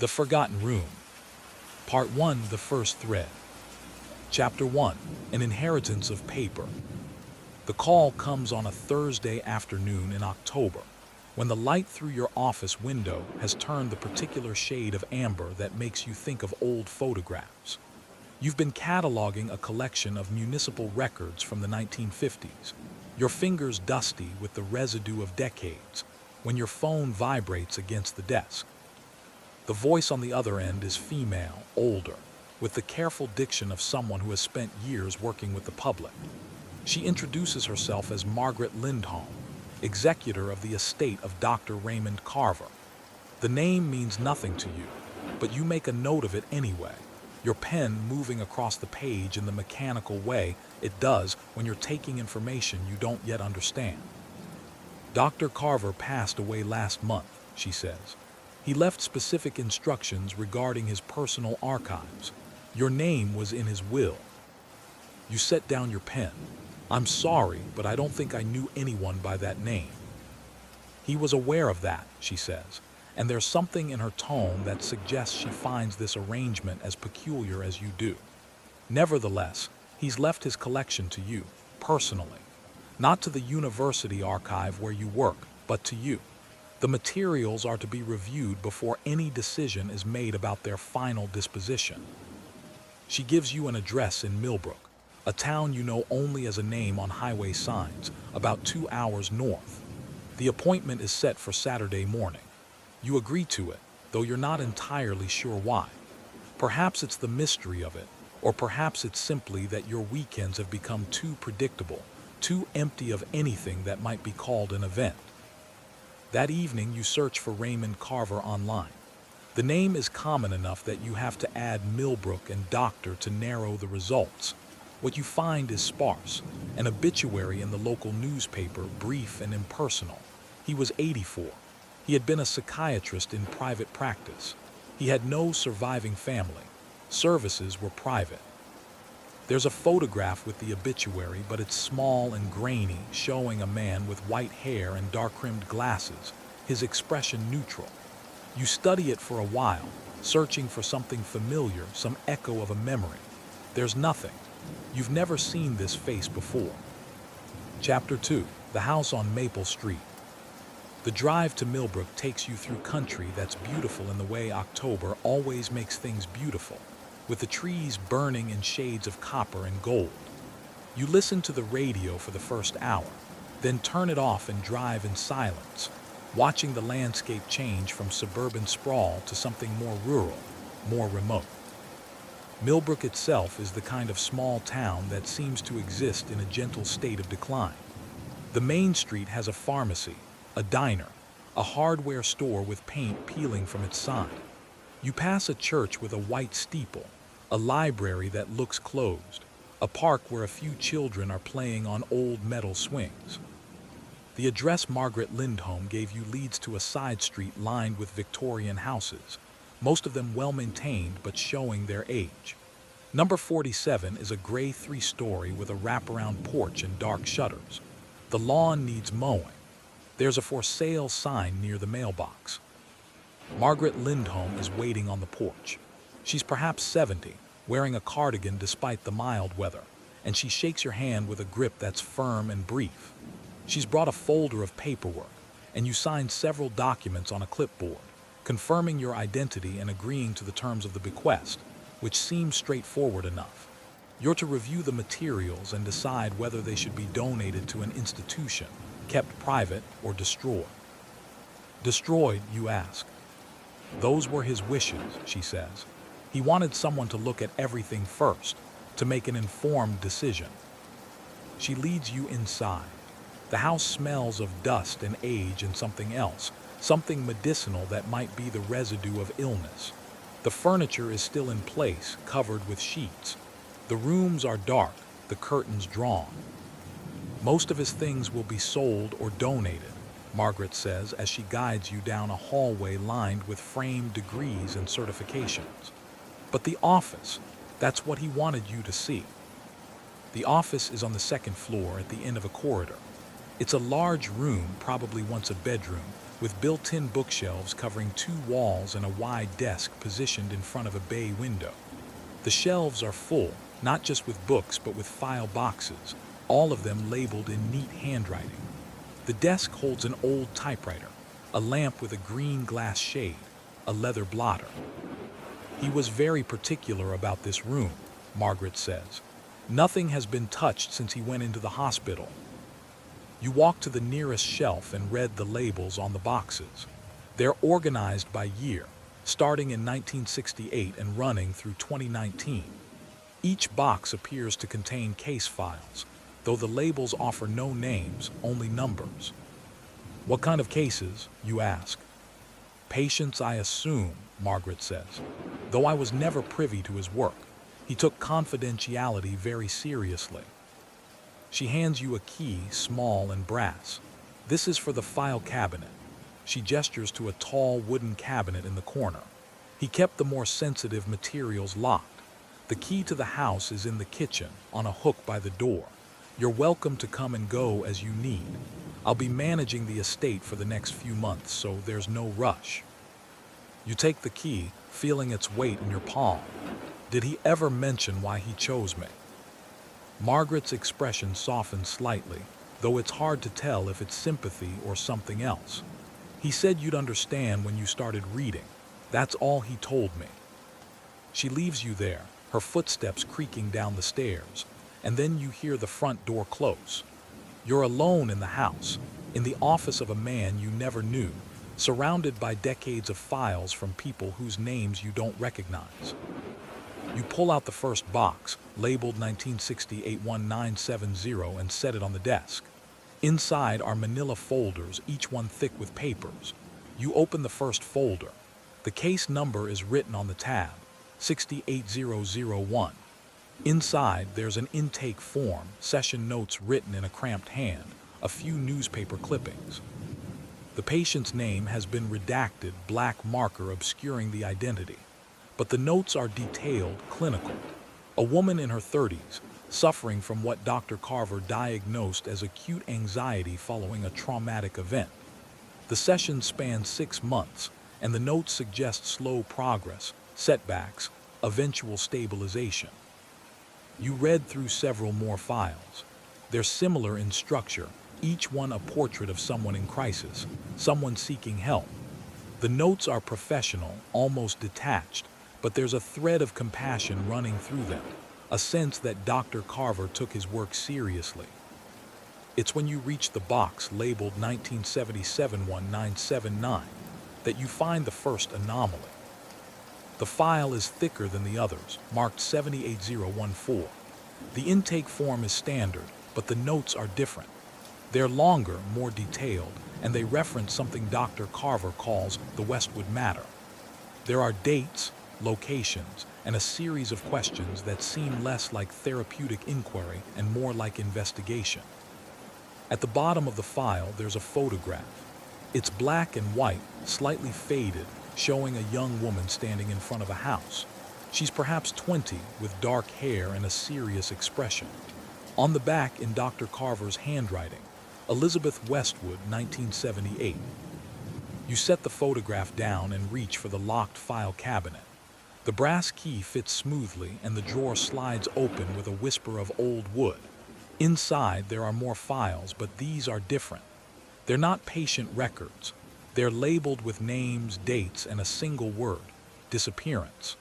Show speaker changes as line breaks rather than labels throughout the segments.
The Forgotten Room. Part 1, The First Thread. Chapter 1, An Inheritance of Paper. The call comes on a Thursday afternoon in October, when the light through your office window has turned the particular shade of amber that makes you think of old photographs. You've been cataloging a collection of municipal records from the 1950s, your fingers dusty with the residue of decades, when your phone vibrates against the desk. The voice on the other end is female, older, with the careful diction of someone who has spent years working with the public. She introduces herself as Margaret Lindholm, executor of the estate of Dr. Raymond Carver. The name means nothing to you, but you make a note of it anyway, your pen moving across the page in the mechanical way it does when you're taking information you don't yet understand. Dr. Carver passed away last month, she says. He left specific instructions regarding his personal archives. Your name was in his will. You set down your pen. I'm sorry, but I don't think I knew anyone by that name. He was aware of that, she says, and there's something in her tone that suggests she finds this arrangement as peculiar as you do. Nevertheless, he's left his collection to you, personally. Not to the university archive where you work, but to you. The materials are to be reviewed before any decision is made about their final disposition. She gives you an address in Millbrook, a town you know only as a name on highway signs, about 2 hours north. The appointment is set for Saturday morning. You agree to it, though you're not entirely sure why. Perhaps it's the mystery of it, or perhaps it's simply that your weekends have become too predictable, too empty of anything that might be called an event. That evening you search for Raymond Carver online. The name is common enough that you have to add Millbrook and doctor to narrow the results. What you find is sparse, an obituary in the local newspaper, brief and impersonal. He was 84. He had been a psychiatrist in private practice. He had no surviving family. Services were private. There's a photograph with the obituary, but it's small and grainy, showing a man with white hair and dark-rimmed glasses, his expression neutral. You study it for a while, searching for something familiar, some echo of a memory. There's nothing. You've never seen this face before. Chapter 2, The House on Maple Street. The drive to Millbrook takes you through country that's beautiful in the way October always makes things beautiful, with the trees burning in shades of copper and gold. You listen to the radio for the first hour, then turn it off and drive in silence, watching the landscape change from suburban sprawl to something more rural, more remote. Millbrook itself is the kind of small town that seems to exist in a gentle state of decline. The main street has a pharmacy, a diner, a hardware store with paint peeling from its side. You pass a church with a white steeple, a library that looks closed, a park where a few children are playing on old metal swings. The address Margaret Lindholm gave you leads to a side street lined with Victorian houses, most of them well-maintained but showing their age. Number 47 is a gray 3-story with a wraparound porch and dark shutters. The lawn needs mowing. There's a for sale sign near the mailbox. Margaret Lindholm is waiting on the porch. She's perhaps 70, wearing a cardigan despite the mild weather, and she shakes your hand with a grip that's firm and brief. She's brought a folder of paperwork, and you sign several documents on a clipboard, confirming your identity and agreeing to the terms of the bequest, which seems straightforward enough. You're to review the materials and decide whether they should be donated to an institution, kept private, or destroyed. Destroyed, you ask. Those were his wishes, she says. He wanted someone to look at everything first, to make an informed decision. She leads you inside. The house smells of dust and age and something else, something medicinal that might be the residue of illness. The furniture is still in place, covered with sheets. The rooms are dark, the curtains drawn. Most of his things will be sold or donated, Margaret says as she guides you down a hallway lined with framed degrees and certifications. But the office, that's what he wanted you to see. The office is on the second floor at the end of a corridor. It's a large room, probably once a bedroom, with built-in bookshelves covering 2 walls and a wide desk positioned in front of a bay window. The shelves are full, not just with books but with file boxes, all of them labeled in neat handwriting. The desk holds an old typewriter, a lamp with a green glass shade, a leather blotter. "He was very particular about this room," Margaret says. "Nothing has been touched since he went into the hospital." You walk to the nearest shelf and read the labels on the boxes. They're organized by year, starting in 1968 and running through 2019. Each box appears to contain case files, though the labels offer no names, only numbers. "What kind of cases?" you ask. "Patients, I assume," Margaret says. "Though I was never privy to his work. He took confidentiality very seriously." She hands you a key, small and brass. "This is for the file cabinet." She gestures to a tall wooden cabinet in the corner. "He kept the more sensitive materials locked. The key to the house is in the kitchen, on a hook by the door. You're welcome to come and go as you need. I'll be managing the estate for the next few months, so there's no rush." You take the key, feeling its weight in your palm. "Did he ever mention why he chose me?" Margaret's expression softens slightly, though it's hard to tell if it's sympathy or something else. "He said you'd understand when you started reading. That's all he told me." She leaves you there, her footsteps creaking down the stairs, and then you hear the front door close. You're alone in the house, in the office of a man you never knew, surrounded by decades of files from people whose names you don't recognize. You pull out the first box, labeled 1968-1970, and set it on the desk. Inside are manila folders, each one thick with papers. You open the first folder. The case number is written on the tab, 68001. Inside, there's an intake form, session notes written in a cramped hand, a few newspaper clippings. The patient's name has been redacted, black marker obscuring the identity. But the notes are detailed, clinical. A woman in her 30s, suffering from what Dr. Carver diagnosed as acute anxiety following a traumatic event. The session spans 6 months, and the notes suggest slow progress, setbacks, eventual stabilization. You read through several more files. They're similar in structure, each one a portrait of someone in crisis, someone seeking help. The notes are professional, almost detached, but there's a thread of compassion running through them, a sense that Dr. Carver took his work seriously. It's when you reach the box labeled 1977-1979 that you find the first anomaly. The file is thicker than the others, marked 78014. The intake form is standard, but the notes are different. They're longer, more detailed, and they reference something Dr. Carver calls the Westwood Matter. There are dates, locations, and a series of questions that seem less like therapeutic inquiry and more like investigation. At the bottom of the file, there's a photograph. It's black and white, slightly faded, showing a young woman standing in front of a house. She's perhaps 20, with dark hair and a serious expression. On the back, in Dr. Carver's handwriting, Elizabeth Westwood, 1978. You set the photograph down and reach for the locked file cabinet. The brass key fits smoothly and the drawer slides open with a whisper of old wood. Inside, there are more files, but these are different. They're not patient records. They're labeled with names, dates, and a single word: disappearance.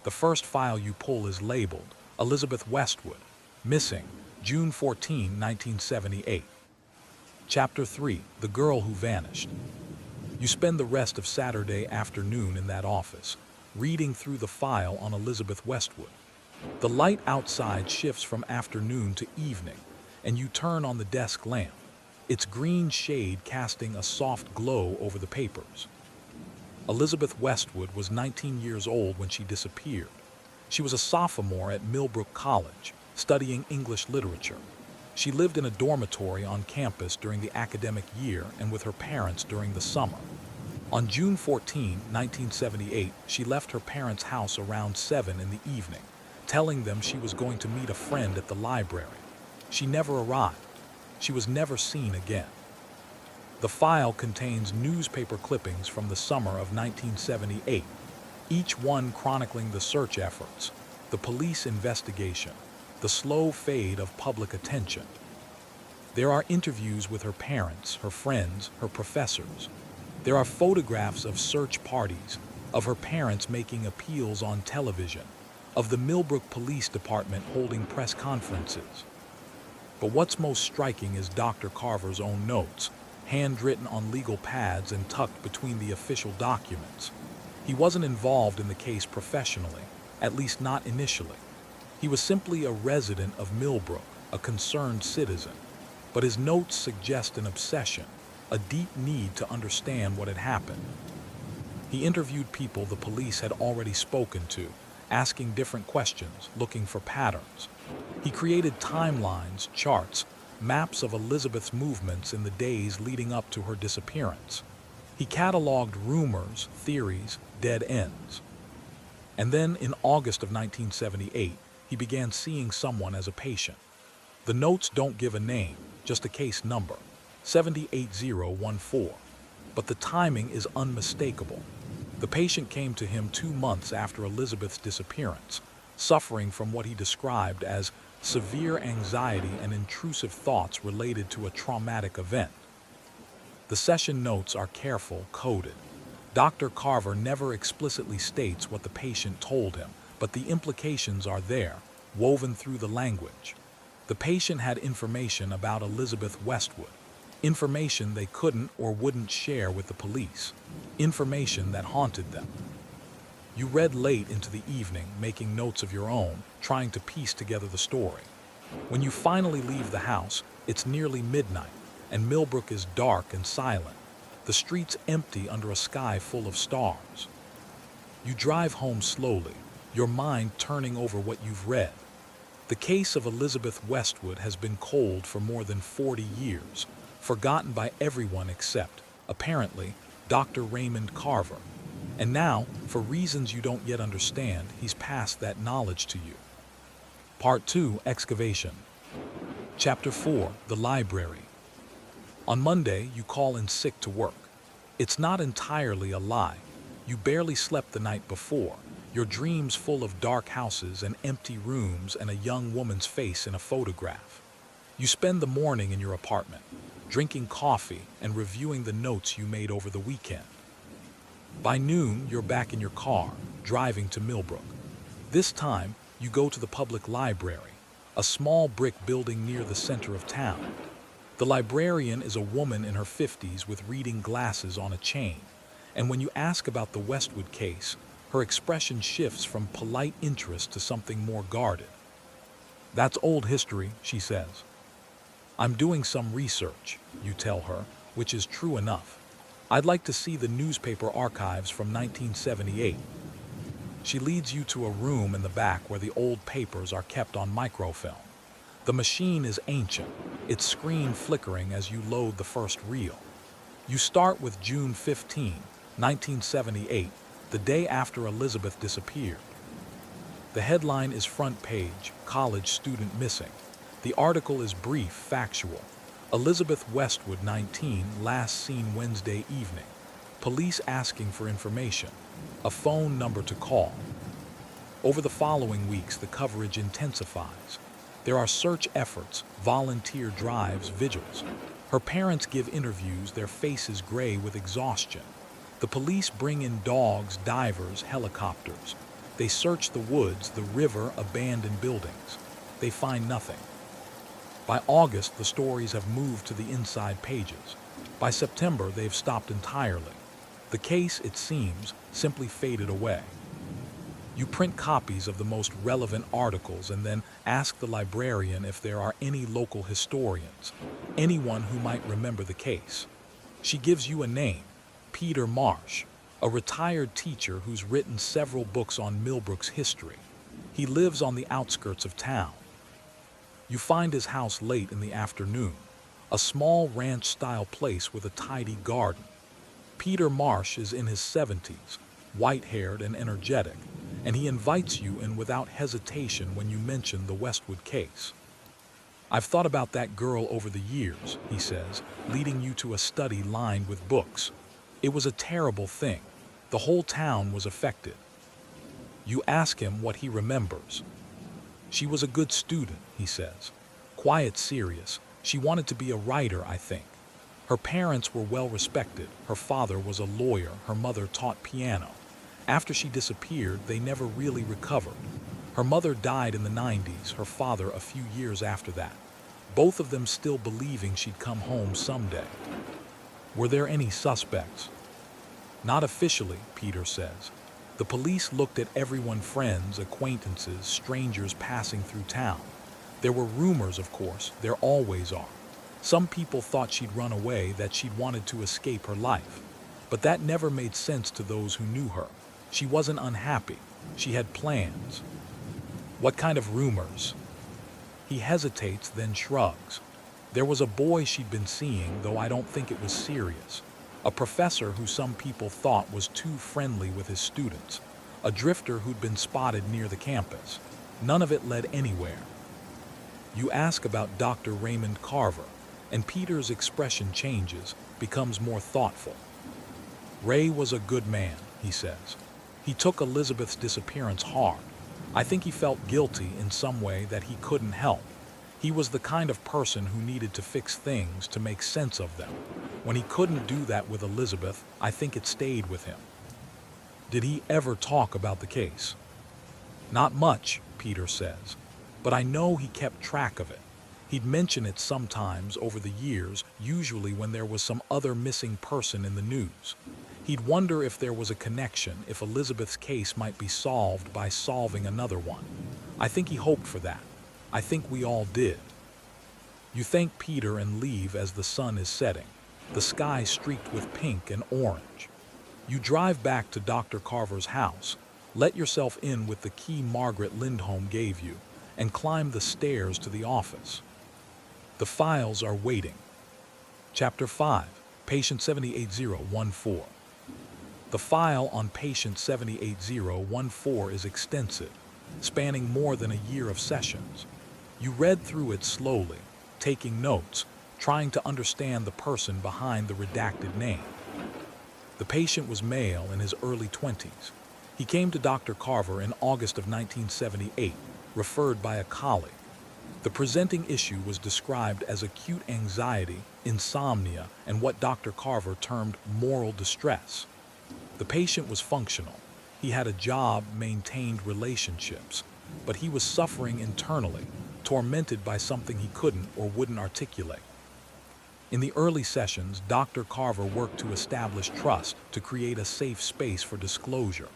The first file you pull is labeled Elizabeth Westwood, missing, June 14, 1978. Chapter 3, The Girl Who Vanished. You spend the rest of Saturday afternoon in that office, reading through the file on Elizabeth Westwood. The light outside shifts from afternoon to evening, and you turn on the desk lamp, its green shade casting a soft glow over the papers. Elizabeth Westwood was 19 years old when she disappeared. She was a sophomore at Millbrook College, studying English literature. She lived in a dormitory on campus during the academic year and with her parents during the summer. On June 14, 1978, she left her parents' house around 7 in the evening, telling them she was going to meet a friend at the library. She never arrived. She was never seen again. The file contains newspaper clippings from the summer of 1978, each one chronicling the search efforts, the police investigation, the slow fade of public attention. There are interviews with her parents, her friends, her professors. There are photographs of search parties, of her parents making appeals on television, of the Millbrook Police Department holding press conferences. But what's most striking is Dr. Carver's own notes, handwritten on legal pads and tucked between the official documents. He wasn't involved in the case professionally, at least not initially. He was simply a resident of Millbrook, a concerned citizen. But his notes suggest an obsession, a deep need to understand what had happened. He interviewed people the police had already spoken to, asking different questions, looking for patterns. He created timelines, charts, maps of Elizabeth's movements in the days leading up to her disappearance. He cataloged rumors, theories, dead ends. And then, in August of 1978, he began seeing someone as a patient. The notes don't give a name, just a case number, 78014. But the timing is unmistakable. The patient came to him 2 months after Elizabeth's disappearance, suffering from what he described as severe anxiety and intrusive thoughts related to a traumatic event. The session notes are careful, coded. Dr. Carver never explicitly states what the patient told him, but the implications are there, woven through the language. The patient had information about Elizabeth Westwood, information they couldn't or wouldn't share with the police, information that haunted them. You read late into the evening, making notes of your own, trying to piece together the story. When you finally leave the house, it's nearly midnight, and Millbrook is dark and silent, the streets empty under a sky full of stars. You drive home slowly, your mind turning over what you've read. The case of Elizabeth Westwood has been cold for more than 40 years, forgotten by everyone except, apparently, Dr. Raymond Carver. And now, for reasons you don't yet understand, he's passed that knowledge to you. Part 2, Excavation. Chapter 4, The Library. On Monday, you call in sick to work. It's not entirely a lie. You barely slept the night before, your dreams full of dark houses and empty rooms and a young woman's face in a photograph. You spend the morning in your apartment, drinking coffee and reviewing the notes you made over the weekend. By noon, you're back in your car, driving to Millbrook. This time, you go to the public library, a small brick building near the center of town. The librarian is a woman in her 50s with reading glasses on a chain, and when you ask about the Westwood case, her expression shifts from polite interest to something more guarded. "That's old history," she says. "I'm doing some research," you tell her, which is true enough. "I'd like to see the newspaper archives from 1978. She leads you to a room in the back where the old papers are kept on microfilm. The machine is ancient, its screen flickering as you load the first reel. You start with June 15, 1978, the day after Elizabeth disappeared. The headline is front page, college student missing. The article is brief, factual. Elizabeth Westwood, 19, last seen Wednesday evening. Police asking for information. A phone number to call. Over the following weeks, the coverage intensifies. There are search efforts, volunteer drives, vigils. Her parents give interviews, their faces gray with exhaustion. The police bring in dogs, divers, helicopters. They search the woods, the river, abandoned buildings. They find nothing. By August, the stories have moved to the inside pages. By September, they've stopped entirely. The case, it seems, simply faded away. You print copies of the most relevant articles and then ask the librarian if there are any local historians, anyone who might remember the case. She gives you a name, Peter Marsh, a retired teacher who's written several books on Millbrook's history. He lives on the outskirts of town. You find his house late in the afternoon, a small ranch-style place with a tidy garden. Peter Marsh is in his 70s, white-haired and energetic, and he invites you in without hesitation when you mention the Westwood case. "I've thought about that girl over the years," he says, leading you to a study lined with books. "It was a terrible thing. The whole town was affected." You ask him what he remembers. "She was a good student," he says. "Quiet, serious. She wanted to be a writer, I think. Her parents were well respected. Her father was a lawyer. Her mother taught piano. After she disappeared, they never really recovered. Her mother died in the 90s, her father a few years after that. Both of them still believing she'd come home someday." Were there any suspects? "Not officially," Peter says. "The police looked at everyone, friends, acquaintances, strangers passing through town. There were rumors, of course, there always are. Some people thought she'd run away, that she'd wanted to escape her life. But that never made sense to those who knew her. She wasn't unhappy. She had plans." "What kind of rumors?" He hesitates, then shrugs. "There was a boy she'd been seeing, though I don't think it was serious. A professor who some people thought was too friendly with his students. A drifter who'd been spotted near the campus. None of it led anywhere." You ask about Dr. Raymond Carver, and Peter's expression changes, becomes more thoughtful. "Ray was a good man," he says. "He took Elizabeth's disappearance hard. I think he felt guilty in some way that he couldn't help. He was the kind of person who needed to fix things to make sense of them. When he couldn't do that with Elizabeth, I think it stayed with him." Did he ever talk about the case? "Not much," Peter says, "but I know he kept track of it. He'd mention it sometimes over the years, usually when there was some other missing person in the news. He'd wonder if there was a connection, if Elizabeth's case might be solved by solving another one. I think he hoped for that. I think we all did." You thank Peter and leave as the sun is setting, the sky streaked with pink and orange. You drive back to Dr. Carver's house, let yourself in with the key Margaret Lindholm gave you, and climb the stairs to the office. The files are waiting. Chapter 5, Patient 78014. The file on patient 78014 is extensive, spanning more than a year of sessions. You read through it slowly, taking notes, trying to understand the person behind the redacted name. The patient was male in his early 20s. He came to Dr. Carver in August of 1978, referred by a colleague. The presenting issue was described as acute anxiety, insomnia, and what Dr. Carver termed moral distress. The patient was functional. He had a job, maintained relationships, but he was suffering internally, tormented by something he couldn't or wouldn't articulate. In the early sessions, Dr. Carver worked to establish trust, to create a safe space for disclosure.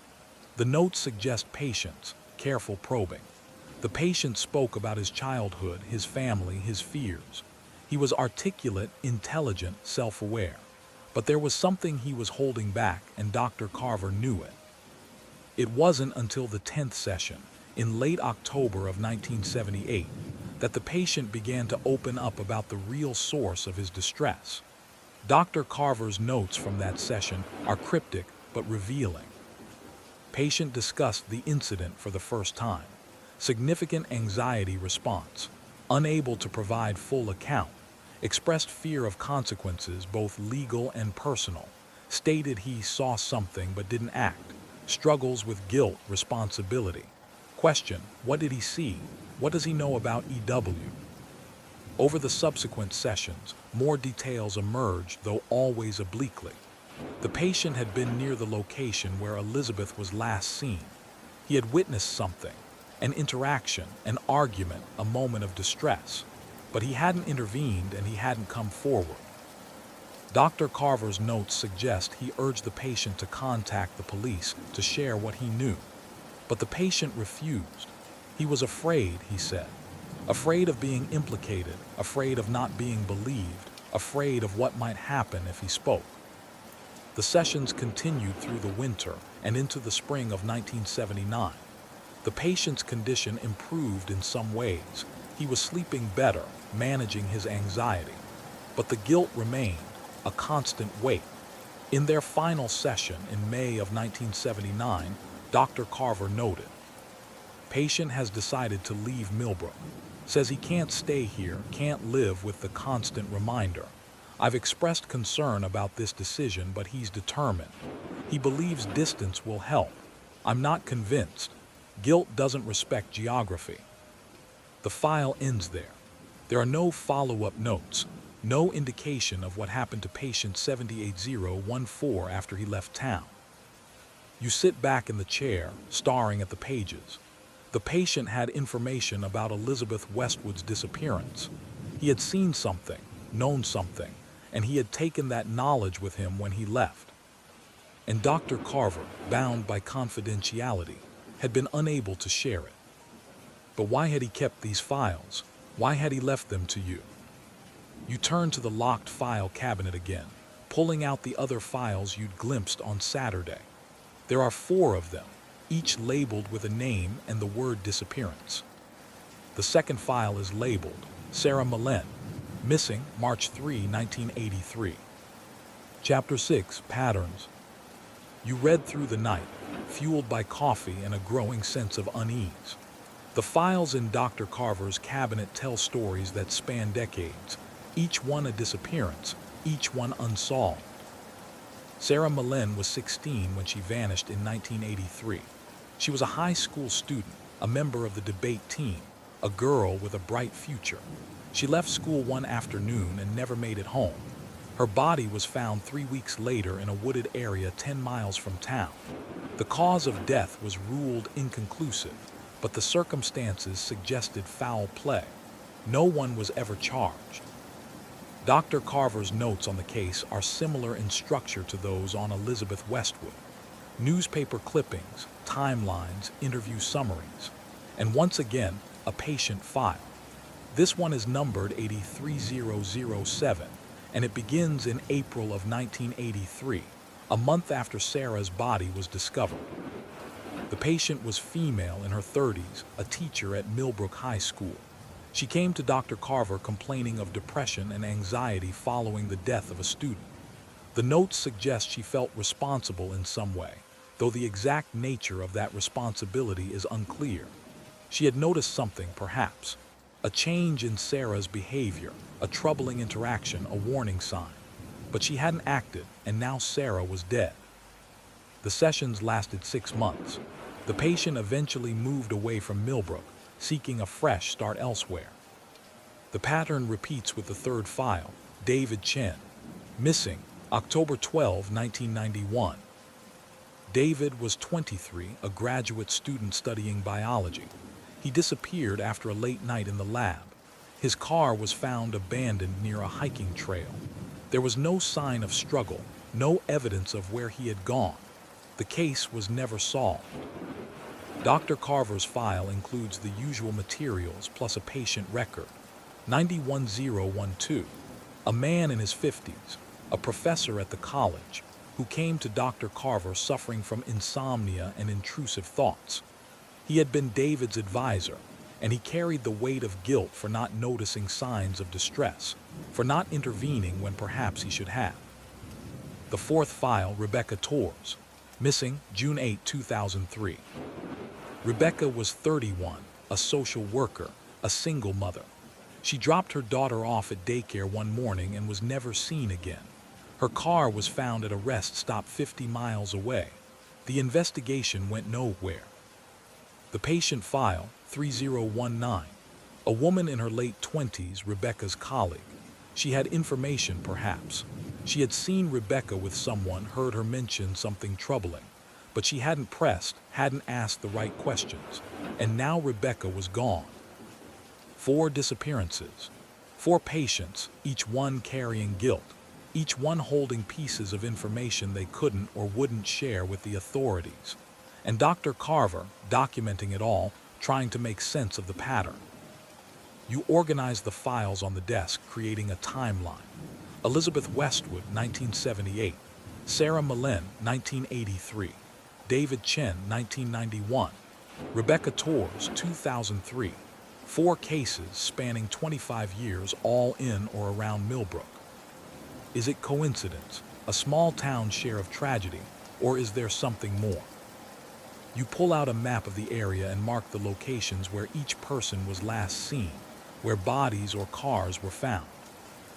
The notes suggest patience, careful probing. The patient spoke about his childhood, his family, his fears. He was articulate, intelligent, self-aware. But there was something he was holding back, and Dr. Carver knew it. It wasn't until the 10th session, in late October of 1978, that the patient began to open up about the real source of his distress. Dr. Carver's notes from that session are cryptic but revealing. Patient discussed the incident for the first time. Significant anxiety response, unable to provide full account, expressed fear of consequences, both legal and personal, stated he saw something but didn't act, struggles with guilt, responsibility. Question: what did he see? What does he know about EW? Over the subsequent sessions, more details emerged, though always obliquely. The patient had been near the location where Elizabeth was last seen. He had witnessed something, an interaction, an argument, a moment of distress. But he hadn't intervened and he hadn't come forward. Dr. Carver's notes suggest he urged the patient to contact the police to share what he knew. But the patient refused. He was afraid, he said. Afraid of being implicated, afraid of not being believed, afraid of what might happen if he spoke. The sessions continued through the winter and into the spring of 1979. The patient's condition improved in some ways. He was sleeping better, managing his anxiety. But the guilt remained, a constant weight. In their final session in May of 1979, Dr. Carver noted, "Patient has decided to leave Millbrook. Says he can't stay here, can't live with the constant reminder. I've expressed concern about this decision, but he's determined. He believes distance will help. I'm not convinced. Guilt doesn't respect geography. The file ends there. There are no follow-up notes, no indication of what happened to patient 78014 after he left town. You sit back in the chair, staring at the pages. The patient had information about Elizabeth Westwood's disappearance. He had seen something, known something, and he had taken that knowledge with him when he left. And Dr. Carver, bound by confidentiality, had been unable to share it. But why had he kept these files? Why had he left them to you? You turn to the locked file cabinet again, pulling out the other files you'd glimpsed on Saturday. There are 4 of them, each labeled with a name and the word disappearance. The second file is labeled Sarah Mullen, missing March 3, 1983. Chapter 6, Patterns. You read through the night, fueled by coffee and a growing sense of unease. The files in Dr. Carver's cabinet tell stories that span decades, each one a disappearance, each one unsolved. Sarah Mullen was 16 when she vanished in 1983. She was a high school student, a member of the debate team, a girl with a bright future. She left school one afternoon and never made it home. Her body was found 3 weeks later in a wooded area 10 miles from town. The cause of death was ruled inconclusive, but the circumstances suggested foul play. No one was ever charged. Dr. Carver's notes on the case are similar in structure to those on Elizabeth Westwood. Newspaper clippings, timelines, interview summaries, and once again, a patient file. This one is numbered 83007, and it begins in April of 1983, a month after Sarah's body was discovered. The patient was female in her 30s, a teacher at Millbrook High School. She came to Dr. Carver complaining of depression and anxiety following the death of a student. The notes suggest she felt responsible in some way, though the exact nature of that responsibility is unclear. She had noticed something, perhaps. A change in Sarah's behavior, a troubling interaction, a warning sign. But she hadn't acted, and now Sarah was dead. The sessions lasted 6 months. The patient eventually moved away from Millbrook, seeking a fresh start elsewhere. The pattern repeats with the third file, David Chen, missing October 12, 1991. David was 23, a graduate student studying biology. He disappeared after a late night in the lab. His car was found abandoned near a hiking trail. There was no sign of struggle, no evidence of where he had gone. The case was never solved. Dr. Carver's file includes the usual materials plus a patient record. 91012, a man in his 50s, a professor at the college, who came to Dr. Carver suffering from insomnia and intrusive thoughts. He had been David's advisor, and he carried the weight of guilt for not noticing signs of distress, for not intervening when perhaps he should have. The fourth file, Rebecca Torres, missing June 8, 2003. Rebecca was 31, a social worker, a single mother. She dropped her daughter off at daycare one morning and was never seen again. Her car was found at a rest stop 50 miles away. The investigation went nowhere. The patient file, 3019. A woman in her late 20s, Rebecca's colleague. She had information, perhaps. She had seen Rebecca with someone, heard her mention something troubling. But she hadn't pressed, hadn't asked the right questions. And now Rebecca was gone. 4 disappearances. 4 patients, each one carrying guilt. Each one holding pieces of information they couldn't or wouldn't share with the authorities. And Dr. Carver, documenting it all, trying to make sense of the pattern. You organize the files on the desk, creating a timeline. Elizabeth Westwood, 1978. Sarah Mullen, 1983. David Chen, 1991. Rebecca Torres, 2003. 4 cases spanning 25 years, all in or around Millbrook. Is it coincidence, a small town share of tragedy, or is there something more? You pull out a map of the area and mark the locations where each person was last seen. where bodies or cars were found.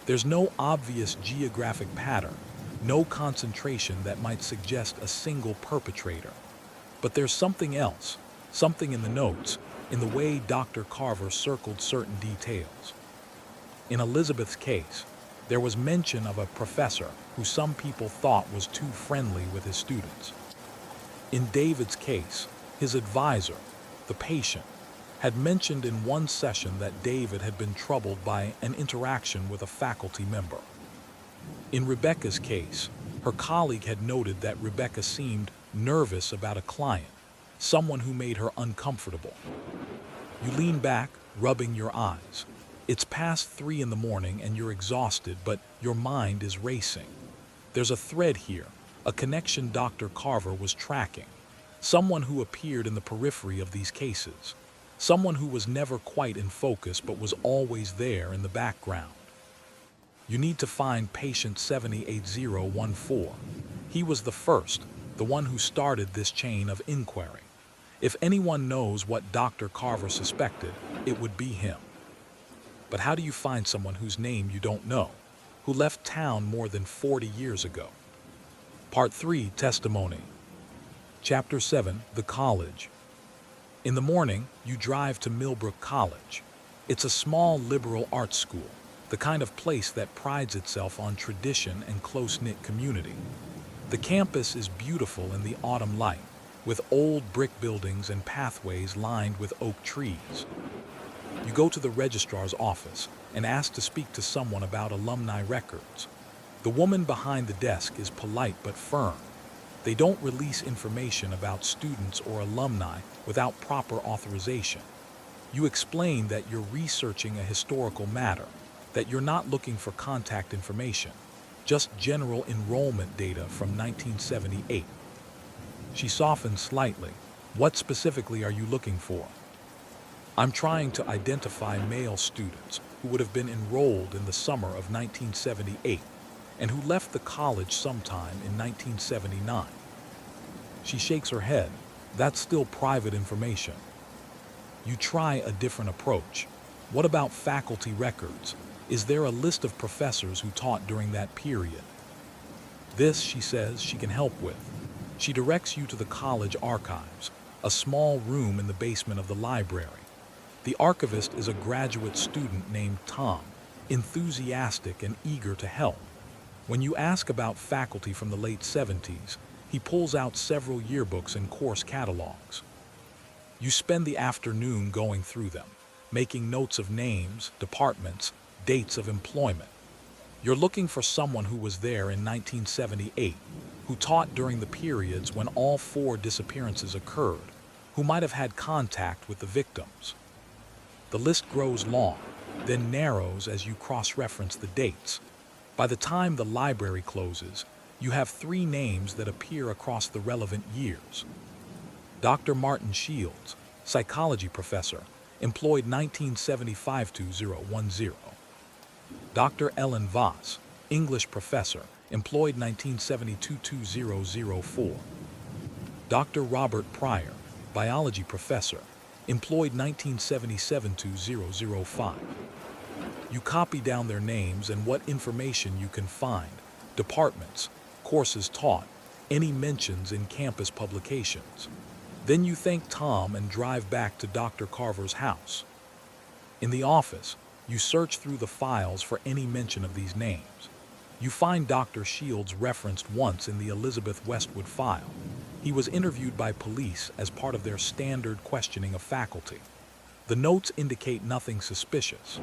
There's no obvious geographic pattern, no concentration that might suggest a single perpetrator. But there's something else, something in the notes, in the way Dr. Carver circled certain details. In Elizabeth's case, there was mention of a professor who some people thought was too friendly with his students. In David's case, his advisor, the patient, had mentioned in one session that David had been troubled by an interaction with a faculty member. In Rebecca's case, her colleague had noted that Rebecca seemed nervous about a client, someone who made her uncomfortable. You lean back, rubbing your eyes. It's past 3 in the morning and you're exhausted, but your mind is racing. There's a thread here, a connection Dr. Carver was tracking, someone who appeared in the periphery of these cases, someone who was never quite in focus but was always there in the background. You need to find patient 708014. He was the first, the one who started this chain of inquiry. If anyone knows what Dr. Carver suspected, it would be him. But how do you find someone whose name you don't know, who left town more than 40 years ago? Part 3, Testimony. Chapter 7, The College. In the morning, you drive to Millbrook College. It's a small liberal arts school, the kind of place that prides itself on tradition and close-knit community. The campus is beautiful in the autumn light, with old brick buildings and pathways lined with oak trees. You go to the registrar's office and ask to speak to someone about alumni records. The woman behind the desk is polite but firm. They don't release information about students or alumni without proper authorization. You explain that you're researching a historical matter, that you're not looking for contact information, just general enrollment data from 1978. She softens slightly. What specifically are you looking for? I'm trying to identify male students who would have been enrolled in the summer of 1978 and who left the college sometime in 1979. She shakes her head. That's still private information. You try a different approach. What about faculty records? Is there a list of professors who taught during that period? This, she says, she can help with. She directs you to the college archives, a small room in the basement of the library. The archivist is a graduate student named Tom, enthusiastic and eager to help. When you ask about faculty from the late 70s, he pulls out several yearbooks and course catalogs. You spend the afternoon going through them, making notes of names, departments, dates of employment. You're looking for someone who was there in 1978, who taught during the periods when all 4 disappearances occurred, who might have had contact with the victims. The list grows long, then narrows as you cross-reference the dates. By the time the library closes, you have 3 names that appear across the relevant years. Dr. Martin Shields, psychology professor, employed 1975-2010. Dr. Ellen Voss, English professor, employed 1972-2004. Dr. Robert Pryor, biology professor, employed 1977-2005. You copy down their names and what information you can find, departments, courses taught, any mentions in campus publications. Then you thank Tom and drive back to Dr. Carver's house. In the office, you search through the files for any mention of these names. You find Dr. Shields referenced once in the Elizabeth Westwood file. He was interviewed by police as part of their standard questioning of faculty. The notes indicate nothing suspicious.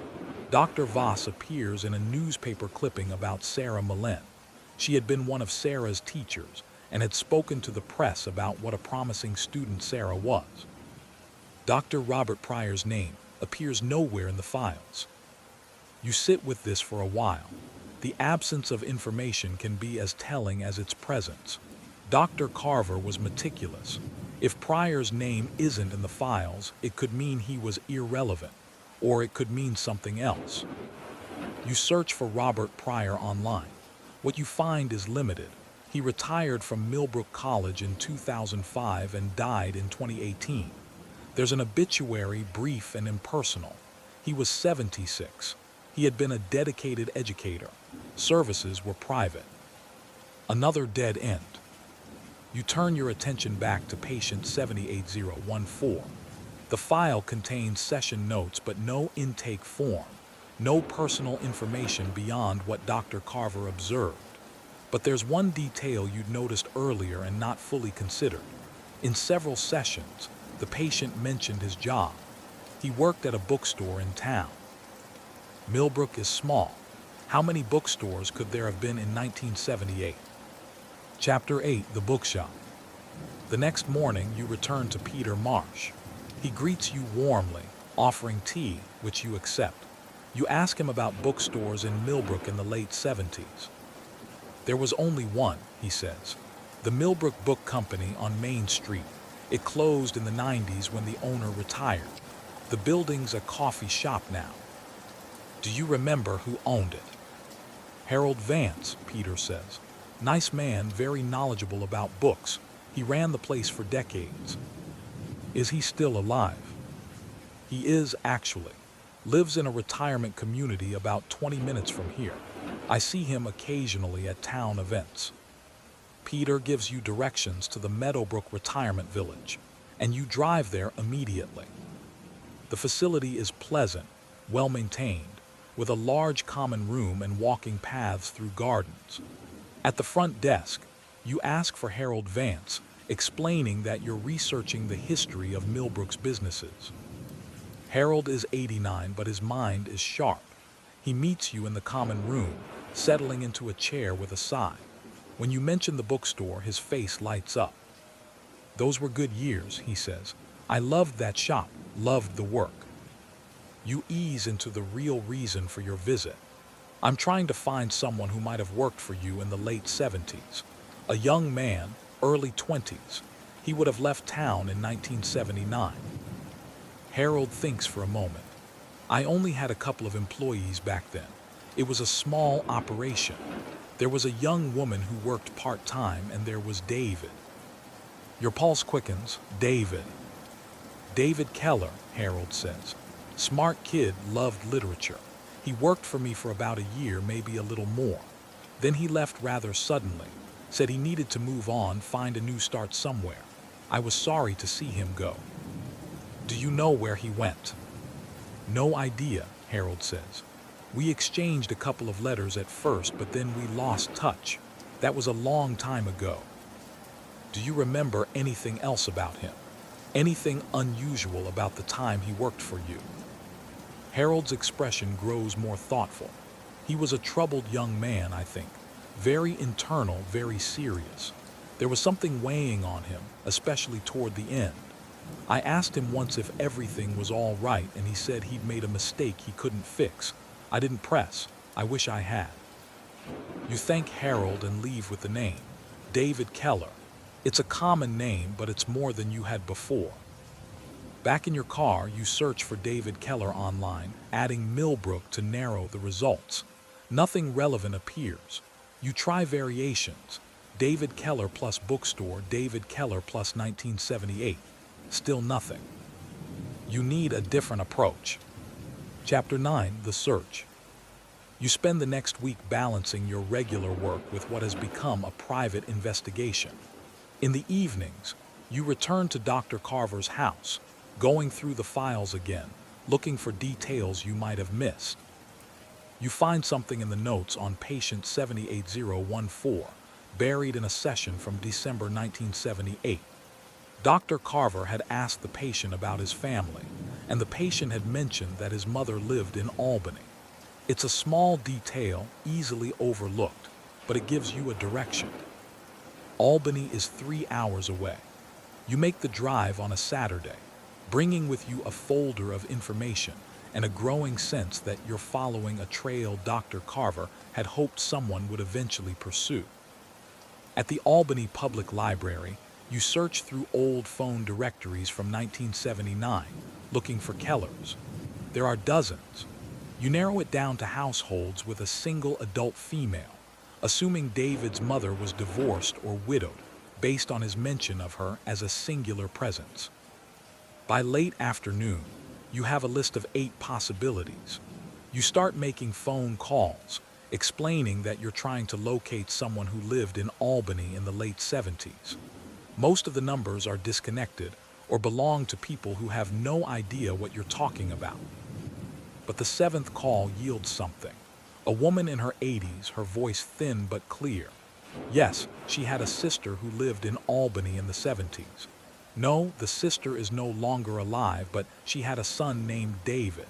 Dr. Voss appears in a newspaper clipping about Sarah Millen. She had been one of Sarah's teachers and had spoken to the press about what a promising student Sarah was. Dr. Robert Pryor's name appears nowhere in the files. You sit with this for a while. The absence of information can be as telling as its presence. Dr. Carver was meticulous. If Pryor's name isn't in the files, it could mean he was irrelevant, or it could mean something else. You search for Robert Pryor online. What you find is limited. He retired from Millbrook College in 2005 and died in 2018. There's an obituary, brief and impersonal. He was 76. He had been a dedicated educator. Services were private. Another dead end. You turn your attention back to patient 78014. The file contains session notes but no intake form, no personal information beyond what Dr. Carver observed. But there's one detail you'd noticed earlier and not fully considered. In several sessions, the patient mentioned his job. He worked at a bookstore in town. Millbrook is small. How many bookstores could there have been in 1978? Chapter 8, The Bookshop. The next morning, you return to Peter Marsh. He greets you warmly, offering tea, which you accept. You ask him about bookstores in Millbrook in the late 70s. There was only one, he says. The Millbrook Book Company on Main Street. It closed in the 90s when the owner retired. The building's a coffee shop now. Do you remember who owned it? Harold Vance, Peter says. Nice man, very knowledgeable about books. He ran the place for decades. Is he still alive? He is, actually. Lives in a retirement community about 20 minutes from here. I see him occasionally at town events. Peter gives you directions to the Meadowbrook Retirement Village, and you drive there immediately. The facility is pleasant, well-maintained, with a large common room and walking paths through gardens. At the front desk, you ask for Harold Vance, explaining that you're researching the history of Millbrook's businesses. Harold is 89, but his mind is sharp. He meets you in the common room, settling into a chair with a sigh. When you mention the bookstore, his face lights up. Those were good years, he says. I loved that shop, loved the work. You ease into the real reason for your visit. I'm trying to find someone who might have worked for you in the late 70s. A young man, early 20s. He would have left town in 1979. Harold thinks for a moment. I only had a couple of employees back then. It was a small operation. There was a young woman who worked part-time, and there was David. Your pulse quickens. David. David Keller, Harold says. Smart kid, loved literature. He worked for me for about a year, maybe a little more. Then he left rather suddenly. Said he needed to move on, find a new start somewhere. I was sorry to see him go. Do you know where he went? No idea, Harold says. We exchanged a couple of letters at first, but then we lost touch. That was a long time ago. Do you remember anything else about him? Anything unusual about the time he worked for you? Harold's expression grows more thoughtful. He was a troubled young man, I think. Very internal, very serious. There was something weighing on him, especially toward the end. I asked him once if everything was all right, and he said he'd made a mistake he couldn't fix. I didn't press. I wish I had. You thank Harold and leave with the name. David Keller. It's a common name, but it's more than you had before. Back in your car, you search for David Keller online, adding Millbrook to narrow the results. Nothing relevant appears. You try variations. David Keller plus bookstore, David Keller plus 1978. Still nothing. You need a different approach. Chapter 9, The Search. You spend the next week balancing your regular work with what has become a private investigation. In the evenings, you return to Dr. Carver's house, going through the files again, looking for details you might have missed. You find something in the notes on patient 78014, buried in a session from December 1978. Dr. Carver had asked the patient about his family, and the patient had mentioned that his mother lived in Albany. It's a small detail, easily overlooked, but it gives you a direction. Albany is 3 hours away. You make the drive on a Saturday, bringing with you a folder of information and a growing sense that you're following a trail Dr. Carver had hoped someone would eventually pursue. At the Albany Public Library, you search through old phone directories from 1979, looking for Kellers. There are dozens. You narrow it down to households with a single adult female, assuming David's mother was divorced or widowed, based on his mention of her as a singular presence. By late afternoon, You have a list of 8 possibilities. You start making phone calls, explaining that you're trying to locate someone who lived in Albany in the late 70s. Most of the numbers are disconnected or belong to people who have no idea what you're talking about. But the 7th call yields something. A woman in her 80s, her voice thin but clear. Yes, she had a sister who lived in Albany in the 70s. No, the sister is no longer alive, but she had a son named David.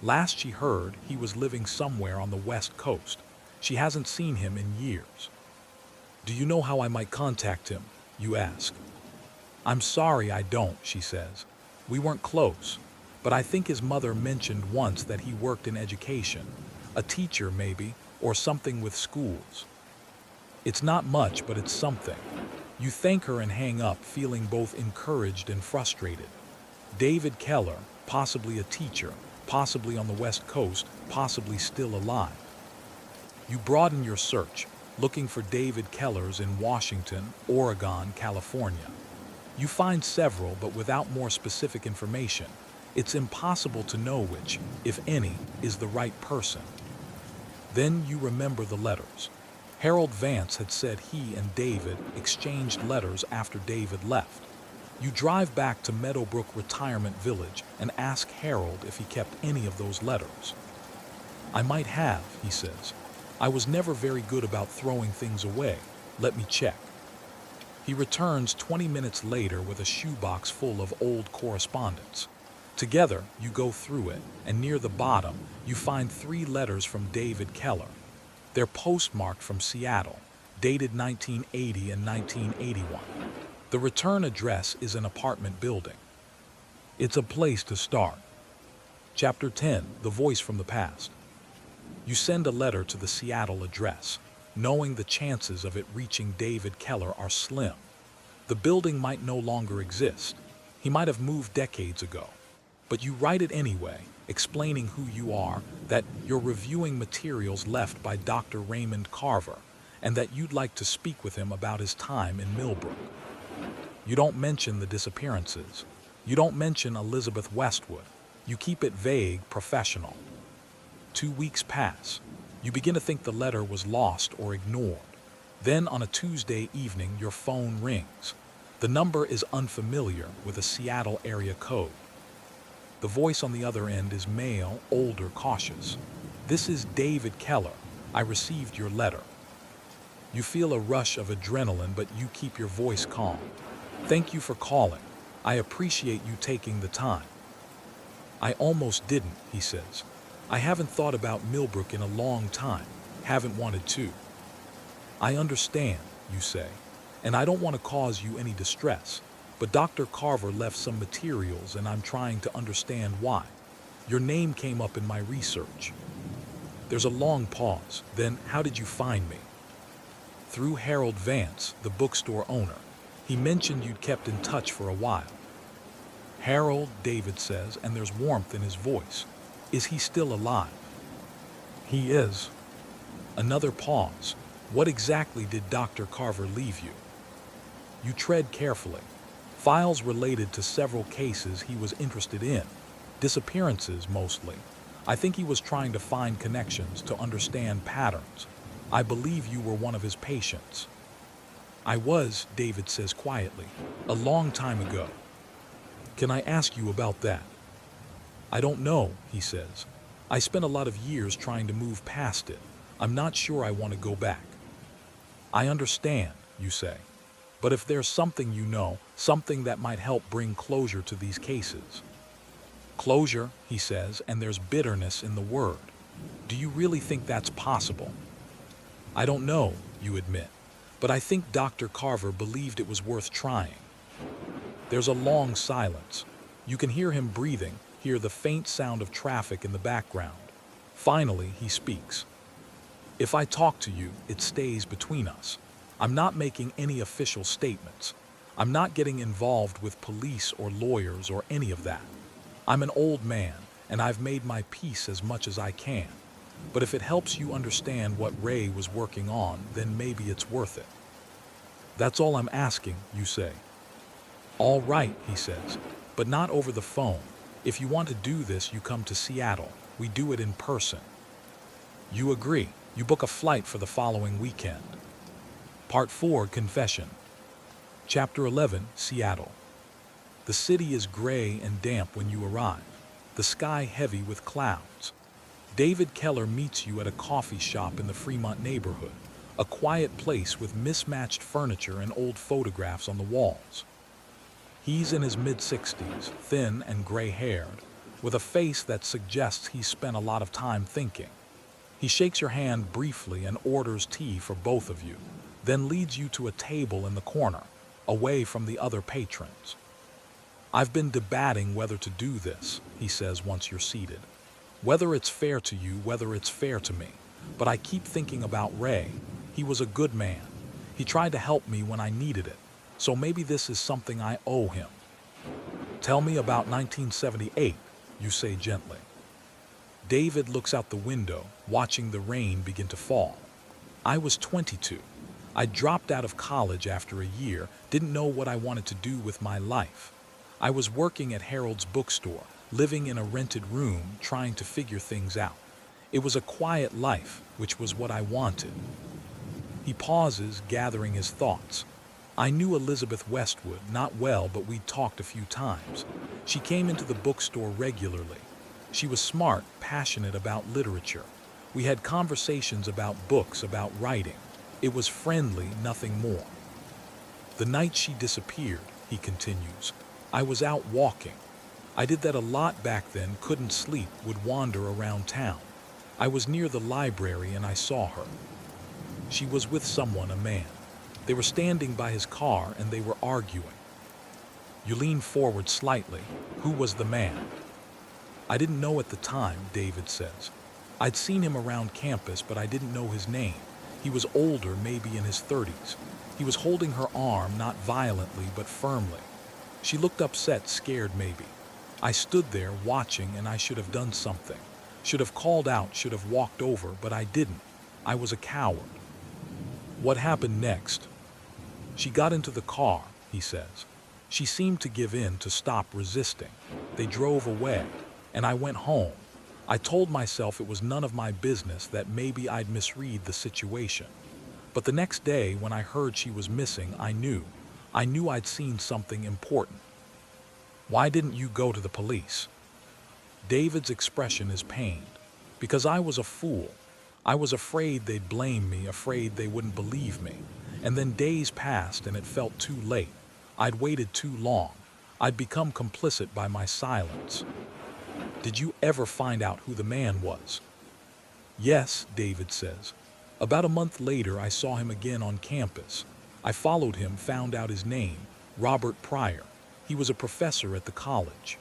Last she heard, he was living somewhere on the West Coast. She hasn't seen him in years. Do you know how I might contact him? You ask. I'm sorry, I don't, she says. We weren't close, but I think his mother mentioned once that he worked in education. A teacher, maybe, or something with schools. It's not much, but it's something. You thank her and hang up, feeling both encouraged and frustrated. David Keller, possibly a teacher, possibly on the West Coast, possibly still alive. You broaden your search, looking for David Kellers in Washington, Oregon, California. You find several, but without more specific information. It's impossible to know which, if any, is the right person. Then you remember the letters. Harold Vance had said he and David exchanged letters after David left. You drive back to Meadowbrook Retirement Village and ask Harold if he kept any of those letters. I might have, he says. I was never very good about throwing things away. Let me check. He returns 20 minutes later with a shoebox full of old correspondence. Together, you go through it, and near the bottom, you find 3 letters from David Keller. They're postmarked from Seattle, dated 1980 and 1981. The return address is an apartment building. It's a place to start. Chapter 10, The Voice from the Past. You send a letter to the Seattle address, knowing the chances of it reaching David Keller are slim. The building might no longer exist. He might have moved decades ago. But you write it anyway, explaining who you are, that you're reviewing materials left by Dr. Raymond Carver, and that you'd like to speak with him about his time in Millbrook. You don't mention the disappearances. You don't mention Elizabeth Westwood. You keep it vague, professional. 2 weeks pass. You begin to think the letter was lost or ignored. Then on a Tuesday evening, your phone rings. The number is unfamiliar with a Seattle area code. The voice on the other end is male, older, cautious. This is David Keller. I received your letter. You feel a rush of adrenaline, but you keep your voice calm. Thank you for calling. I appreciate you taking the time. I almost didn't, he says. I haven't thought about Millbrook in a long time. Haven't wanted to. I understand, you say, and I don't want to cause you any distress. But Dr. Carver left some materials and I'm trying to understand why. Your name came up in my research. There's a long pause. Then, how did you find me? Through Harold Vance, the bookstore owner. He mentioned you'd kept in touch for a while. Harold, David says, and there's warmth in his voice. Is he still alive? He is. Another pause. What exactly did Dr. Carver leave you? You tread carefully. Files related to several cases he was interested in. Disappearances, mostly. I think he was trying to find connections to understand patterns. I believe you were one of his patients. I was, David says quietly, a long time ago. Can I ask you about that? I don't know, he says. I spent a lot of years trying to move past it. I'm not sure I want to go back. I understand, you say. But if there's something you know, something that might help bring closure to these cases. Closure, he says, and there's bitterness in the word. Do you really think that's possible? I don't know, you admit, but I think Dr. Carver believed it was worth trying. There's a long silence. You can hear him breathing, hear the faint sound of traffic in the background. Finally, he speaks. If I talk to you, it stays between us. I'm not making any official statements. I'm not getting involved with police or lawyers or any of that. I'm an old man, and I've made my peace as much as I can. But if it helps you understand what Ray was working on, then maybe it's worth it. That's all I'm asking, you say. All right, he says, but not over the phone. If you want to do this, you come to Seattle. We do it in person. You agree. You book a flight for the following weekend. Part 4, Confession. Chapter 11, Seattle. The city is gray and damp when you arrive, the sky heavy with clouds. David Keller meets you at a coffee shop in the Fremont neighborhood, a quiet place with mismatched furniture and old photographs on the walls. He's in his mid-60s, thin and gray-haired, with a face that suggests he's spent a lot of time thinking. He shakes your hand briefly and orders tea for both of you, then leads you to a table in the corner, away from the other patrons. I've been debating whether to do this, he says once you're seated. Whether it's fair to you, whether it's fair to me. But I keep thinking about Ray. He was a good man. He tried to help me when I needed it. So maybe this is something I owe him. Tell me about 1978, you say gently. David looks out the window, watching the rain begin to fall. I was 22. I dropped out of college after a year, didn't know what I wanted to do with my life. I was working at Harold's bookstore, living in a rented room, trying to figure things out. It was a quiet life, which was what I wanted. He pauses, gathering his thoughts. I knew Elizabeth Westwood, not well, but we'd talked a few times. She came into the bookstore regularly. She was smart, passionate about literature. We had conversations about books, about writing. It was friendly, nothing more. The night she disappeared, he continues, I was out walking. I did that a lot back then, couldn't sleep, would wander around town. I was near the library and I saw her. She was with someone, a man. They were standing by his car and they were arguing. You lean forward slightly. Who was the man? I didn't know at the time, David says. I'd seen him around campus, but I didn't know his name. He was older, maybe in his 30s. He was holding her arm, not violently, but firmly. She looked upset, scared maybe. I stood there watching and I should have done something. Should have called out, should have walked over, but I didn't. I was a coward. What happened next? She got into the car, he says. She seemed to give in, to stop resisting. They drove away, and I went home. I told myself it was none of my business, that maybe I'd misread the situation. But the next day, when I heard she was missing, I knew I'd seen something important. Why didn't you go to the police? David's expression is pained. Because I was a fool. I was afraid they'd blame me, afraid they wouldn't believe me. And then days passed and it felt too late. I'd waited too long. I'd become complicit by my silence. Did you ever find out who the man was? Yes, David says. About a month later, I saw him again on campus. I followed him, found out his name, Robert Pryor. He was a professor at the college.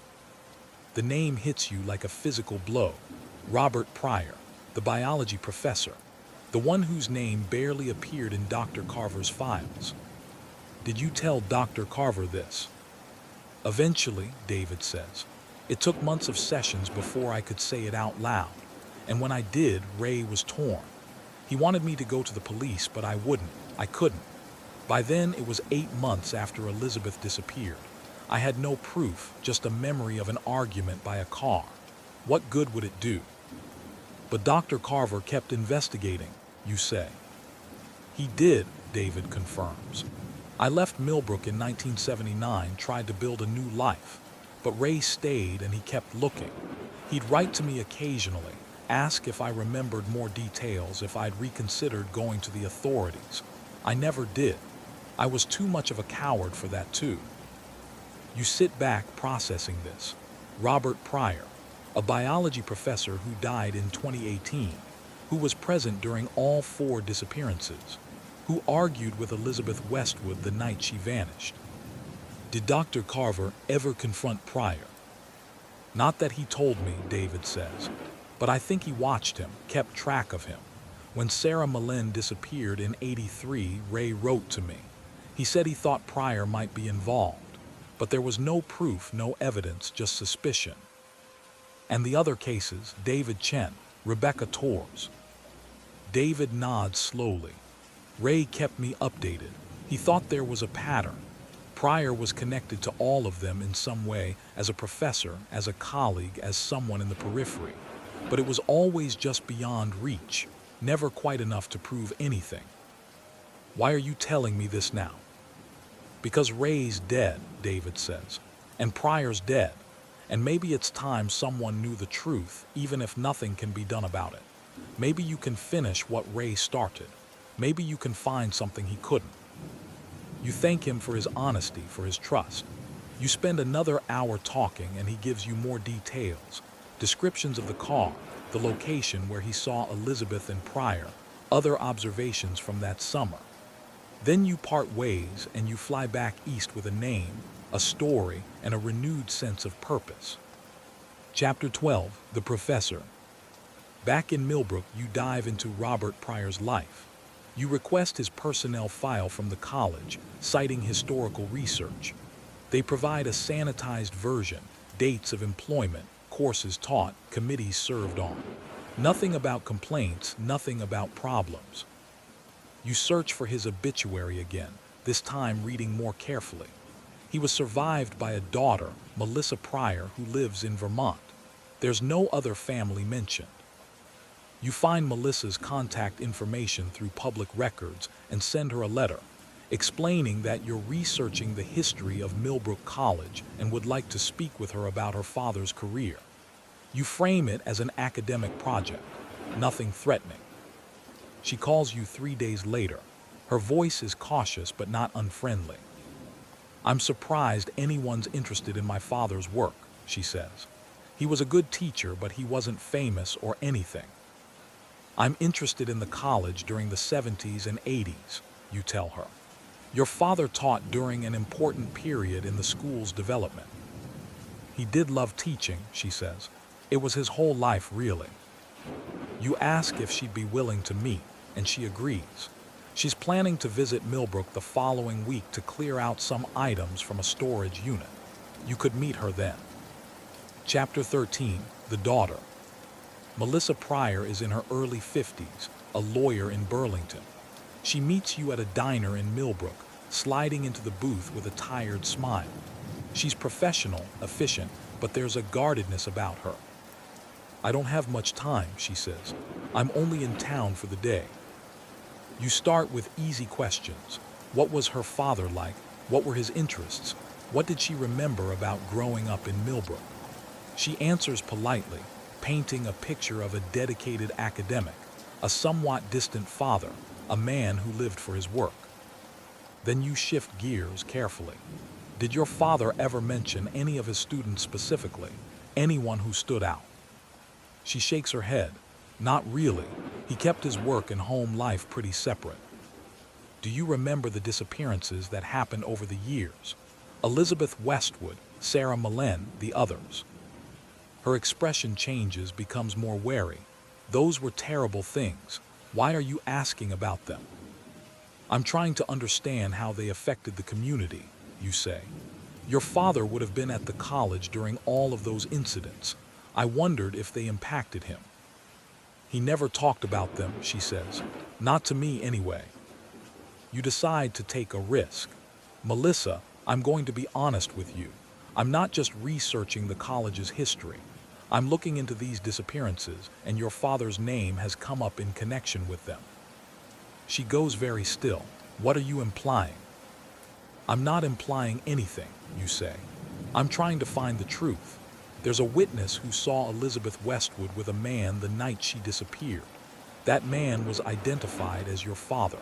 The name hits you like a physical blow. Robert Pryor, the biology professor, the one whose name barely appeared in Dr. Carver's files. Did you tell Dr. Carver this? Eventually, David says. It took months of sessions before I could say it out loud. And when I did, Ray was torn. He wanted me to go to the police, but I wouldn't. I couldn't. By then, it was 8 months after Elizabeth disappeared. I had no proof, just a memory of an argument by a car. What good would it do? But Dr. Carver kept investigating, you say. He did, David confirms. I left Millbrook in 1979, tried to build a new life. But Ray stayed and he kept looking. He'd write to me occasionally, ask if I remembered more details, if I'd reconsidered going to the authorities. I never did. I was too much of a coward for that too. You sit back processing this. Robert Pryor, a biology professor who died in 2018, who was present during all 4 disappearances, who argued with Elizabeth Westwood the night she vanished. Did Dr. Carver ever confront Pryor? Not that he told me, David says, but I think he watched him, kept track of him. When Sarah Malin disappeared in '83, Ray wrote to me. He said he thought Pryor might be involved, but there was no proof, no evidence, just suspicion. And the other cases, David Chen, Rebecca Torres. David nods slowly. Ray kept me updated. He thought there was a pattern. Pryor was connected to all of them in some way, as a professor, as a colleague, as someone in the periphery. But it was always just beyond reach, never quite enough to prove anything. Why are you telling me this now? Because Ray's dead, David says, and Pryor's dead, and maybe it's time someone knew the truth, even if nothing can be done about it. Maybe you can finish what Ray started. Maybe you can find something he couldn't. You thank him for his honesty, for his trust. You spend another hour talking and he gives you more details, descriptions of the car, the location where he saw Elizabeth and Pryor, other observations from that summer. Then you part ways and you fly back east with a name, a story, and a renewed sense of purpose. Chapter 12, The Professor. Back in Millbrook, you dive into Robert Pryor's life. You request his personnel file from the college, citing historical research. They provide a sanitized version, dates of employment, courses taught, committees served on. Nothing about complaints, nothing about problems. You search for his obituary again, this time reading more carefully. He was survived by a daughter, Melissa Pryor, who lives in Vermont. There's no other family mentioned. You find Melissa's contact information through public records and send her a letter, explaining that you're researching the history of Millbrook College and would like to speak with her about her father's career. You frame it as an academic project, nothing threatening. She calls you 3 days later. Her voice is cautious but not unfriendly. I'm surprised anyone's interested in my father's work, she says. He was a good teacher, but he wasn't famous or anything. I'm interested in the college during the 70s and 80s, you tell her. Your father taught during an important period in the school's development. He did love teaching, she says. It was his whole life, really. You ask if she'd be willing to meet, and she agrees. She's planning to visit Millbrook the following week to clear out some items from a storage unit. You could meet her then. Chapter 13, The Daughter. Melissa Pryor is in her early 50s, a lawyer in Burlington. She meets you at a diner in Millbrook, sliding into the booth with a tired smile. She's professional, efficient, but there's a guardedness about her. I don't have much time, she says. I'm only in town for the day. You start with easy questions. What was her father like? What were his interests? What did she remember about growing up in Millbrook? She answers politely, painting a picture of a dedicated academic, a somewhat distant father, a man who lived for his work. Then you shift gears carefully. Did your father ever mention any of his students specifically, anyone who stood out? She shakes her head. Not really. He kept his work and home life pretty separate. Do you remember the disappearances that happened over the years? Elizabeth Westwood, Sarah Millen, the others. Her expression changes, becomes more wary. Those were terrible things. Why are you asking about them? I'm trying to understand how they affected the community, you say. Your father would have been at the college during all of those incidents. I wondered if they impacted him. He never talked about them, she says. Not to me anyway. You decide to take a risk. Melissa, I'm going to be honest with you. I'm not just researching the college's history. I'm looking into these disappearances, and your father's name has come up in connection with them. She goes very still. What are you implying? I'm not implying anything, you say. I'm trying to find the truth. There's a witness who saw Elizabeth Westwood with a man the night she disappeared. That man was identified as your father.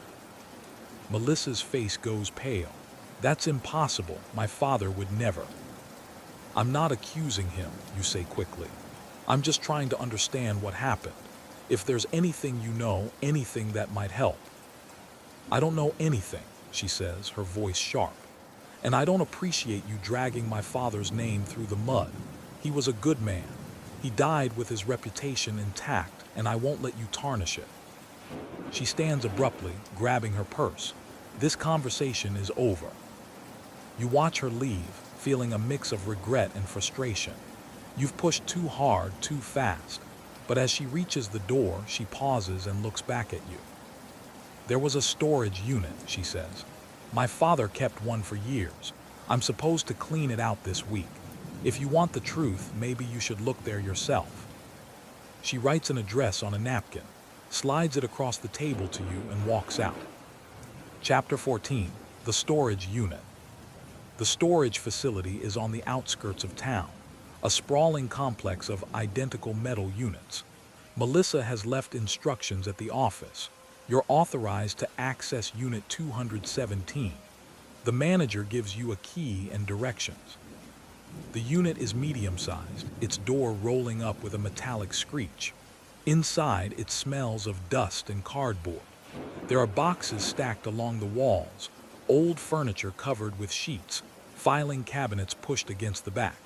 Melissa's face goes pale. That's impossible. My father would never. I'm not accusing him, you say quickly. I'm just trying to understand what happened. If there's anything you know, anything that might help. I don't know anything, she says, her voice sharp. And I don't appreciate you dragging my father's name through the mud. He was a good man. He died with his reputation intact, and I won't let you tarnish it. She stands abruptly, grabbing her purse. This conversation is over. You watch her leave, feeling a mix of regret and frustration. You've pushed too hard, too fast. But as she reaches the door, she pauses and looks back at you. There was a storage unit, she says. My father kept one for years. I'm supposed to clean it out this week. If you want the truth, maybe you should look there yourself. She writes an address on a napkin, slides it across the table to you, and walks out. Chapter 14. The Storage Unit. The storage facility is on the outskirts of town, a sprawling complex of identical metal units. Melissa has left instructions at the office. You're authorized to access Unit 217. The manager gives you a key and directions. The unit is medium-sized, its door rolling up with a metallic screech. Inside, it smells of dust and cardboard. There are boxes stacked along the walls, old furniture covered with sheets, filing cabinets pushed against the back.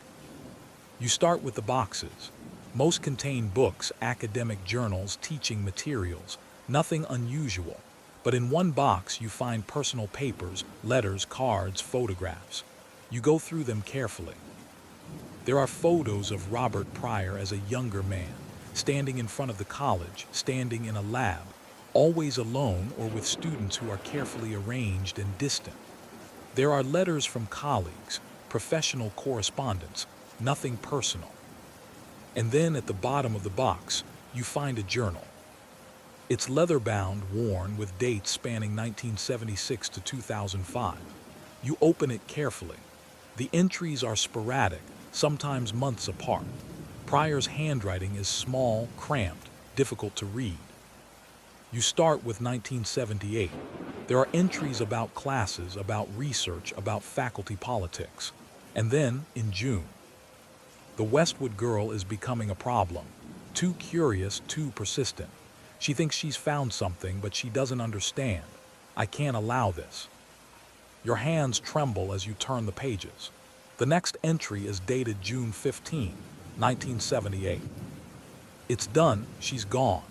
You start with the boxes. Most contain books, academic journals, teaching materials, nothing unusual. But in one box you find personal papers, letters, cards, photographs. You go through them carefully. There are photos of Robert Pryor as a younger man, standing in front of the college, standing in a lab, always alone or with students who are carefully arranged and distant. There are letters from colleagues, professional correspondence, nothing personal. And then at the bottom of the box, you find a journal. It's leather-bound, worn, with dates spanning 1976 to 2005. You open it carefully. The entries are sporadic, sometimes months apart. Pryor's handwriting is small, cramped, difficult to read. You start with 1978. There are entries about classes, about research, about faculty politics. And then, in June, the Westwood girl is becoming a problem. Too curious, too persistent. She thinks she's found something, but she doesn't understand. I can't allow this. Your hands tremble as you turn the pages. The next entry is dated June 15, 1978. It's done, she's gone.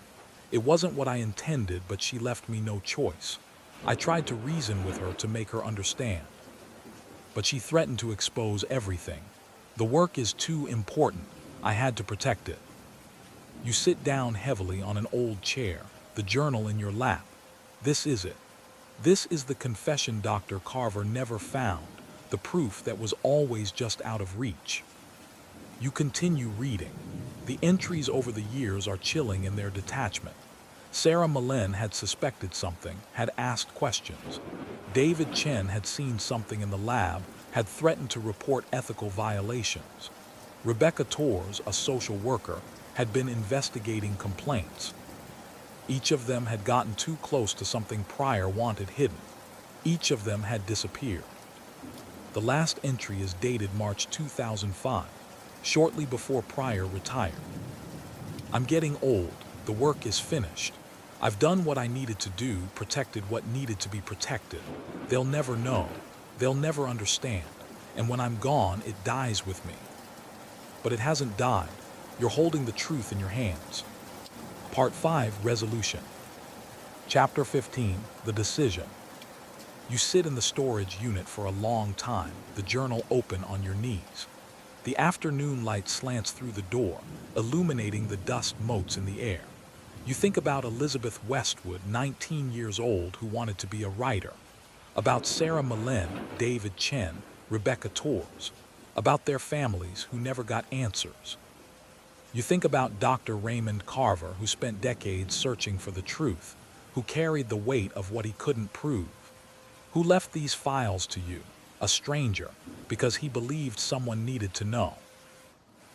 It wasn't what I intended, but she left me no choice. I tried to reason with her to make her understand. But she threatened to expose everything. The work is too important. I had to protect it. You sit down heavily on an old chair, the journal in your lap. This is it. This is the confession Dr. Carver never found, the proof that was always just out of reach. You continue reading. The entries over the years are chilling in their detachment. Sarah Malin had suspected something, had asked questions. David Chen had seen something in the lab, had threatened to report ethical violations. Rebecca Torres, a social worker, had been investigating complaints. Each of them had gotten too close to something Pryor wanted hidden. Each of them had disappeared. The last entry is dated March 2005, shortly before Pryor retired. I'm getting old. The work is finished. I've done what I needed to do, protected what needed to be protected. They'll never know. They'll never understand. And when I'm gone, it dies with me. But it hasn't died. You're holding the truth in your hands. Part 5, Resolution. Chapter 15, The Decision. You sit in the storage unit for a long time, the journal open on your knees. The afternoon light slants through the door, illuminating the dust motes in the air. You think about Elizabeth Westwood, 19 years old, who wanted to be a writer. About Sarah Malin, David Chen, Rebecca Torres. About their families who never got answers. You think about Dr. Raymond Carver, who spent decades searching for the truth, who carried the weight of what he couldn't prove, who left these files to you, a stranger, because he believed someone needed to know.